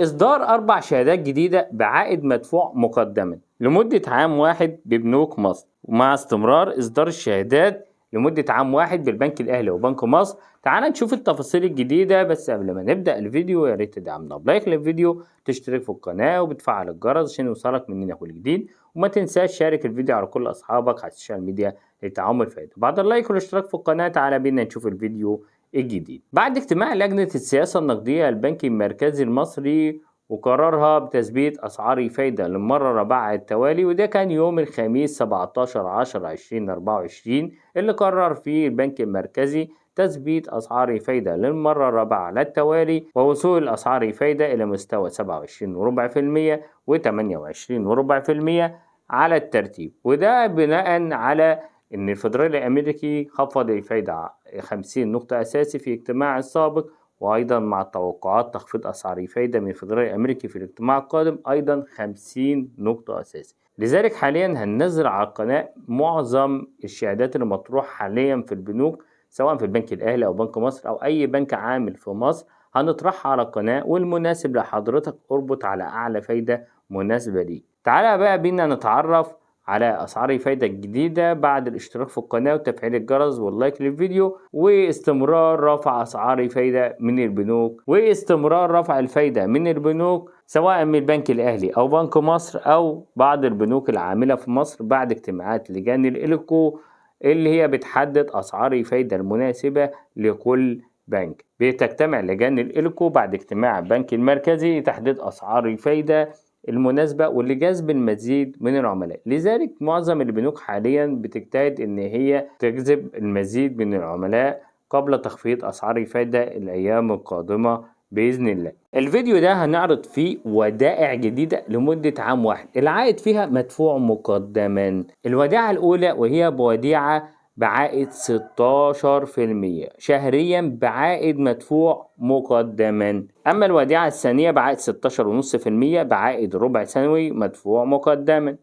إصدار 4 شهادات جديدة بعائد مدفوع مقدما لمدة عام واحد ببنوك مصر، ومع استمرار إصدار الشهادات لمدة عام واحد بالبنك الأهلي وبنك مصر. تعال نشوف التفاصيل الجديدة، بس قبل ما نبدأ الفيديو يا ريت تدعمنا بلايك للفيديو، تشترك في القناة وبتفعل الجرس عشان يوصلك مننا كل جديد، وما تنساش شارك الفيديو على كل أصحابك على السوشيال ميديا لتعم الفائدة. بعد اللايك والاشتراك في القناة تعالى بينا نشوف الفيديو الجديد. بعد اجتماع لجنة السياسة النقدية البنك المركزي المصري وقررها بتثبيت أسعار الفايدة للمرة الرابعة على التوالي، وده كان يوم الخميس 17/10/2024 اللي قرر فيه البنك المركزي تثبيت أسعار الفايدة للمرة الرابعة على التوالي، ووصول أسعار الفايدة إلى مستوى 27.4% و28.4% على الترتيب، وده بناء على إن الفدرالي الأمريكي خفض الفايدة 50 نقطة أساسي في اجتماع السابق، وأيضا مع توقعات تخفيض أسعار الفايدة من الفدرالي الأمريكي في الاجتماع القادم أيضا 50 نقطة أساسي. لذلك حاليا هننزل على القناة معظم الشهادات اللي مطروحة حاليا في البنوك، سواء في البنك الأهلي أو بنك مصر أو أي بنك عامل في مصر، هنطرحها على القناة، والمناسب لحضرتك اربط على أعلى فايدة مناسبة ليك. تعالى بقى بينا نتعرف على أسعار الفايدة الجديدة بعد الاشتراك في القناة وتفعيل الجرس واللايك للفيديو، واستمرار رفع أسعار الفايدة من البنوك، واستمرار رفع الفايدة من البنوك سواء من البنك الأهلي أو بنك مصر أو بعض البنوك العاملة في مصر بعد اجتماعات لجان الإلكو اللي هي بتحدد أسعار الفايدة المناسبة لكل بنك. بتجتمع لجان الإلكو بعد اجتماع البنك المركزي لتحديد أسعار الفايدة المناسبة ولجذب المزيد من العملاء. لذلك معظم البنوك حاليا بتجتهد ان هي تجذب المزيد من العملاء قبل تخفيض اسعار الفايدة الايام القادمة باذن الله. الفيديو ده هنعرض فيه ودائع جديدة لمدة عام واحد العائد فيها مدفوع مقدما. الوديعة الاولى وهي بوديعة بعائد 16% شهريا بعائد مدفوع مقدما. أما الوديعة الثانية بعائد 16.5% بعائد ربع سنوي مدفوع مقدما.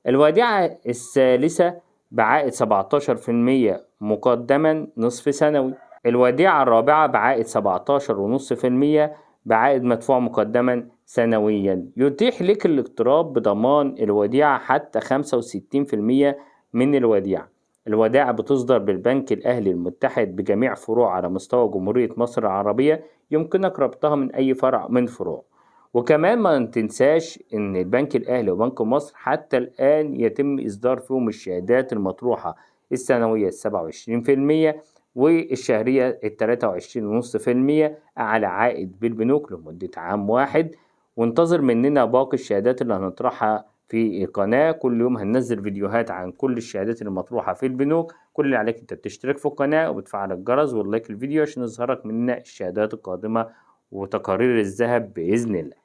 الوديعة الثالثة بعائد 17% مقدما نصف سنوي. الوديعة الرابعة بعائد 17.5% بعائد مدفوع مقدما سنويا. يتيح لك الاقتراض بضمان الوديعة حتى 65% من الوديعة. الودائع بتصدر بالبنك الأهلي المتحد بجميع فروع على مستوى جمهورية مصر العربية، يمكنك ربطها من أي فرع من فروع. وكمان ما تنساش إن البنك الأهلي وبنك مصر حتى الآن يتم إصدار فيهم الشهادات المطروحة السنوية 27% والشهرية 23.5% أعلى عائد بالبنوك لمدة عام واحد. وانتظر مننا باقي الشهادات اللي هنطرحها في القناة. كل يوم هننزل فيديوهات عن كل الشهادات المطروحة في البنوك. كل اللي عليك انت بتشترك في القناة وبتفعل الجرس واللايك الفيديو عشان يظهرك مننا الشهادات القادمة وتقارير الذهب بإذن الله.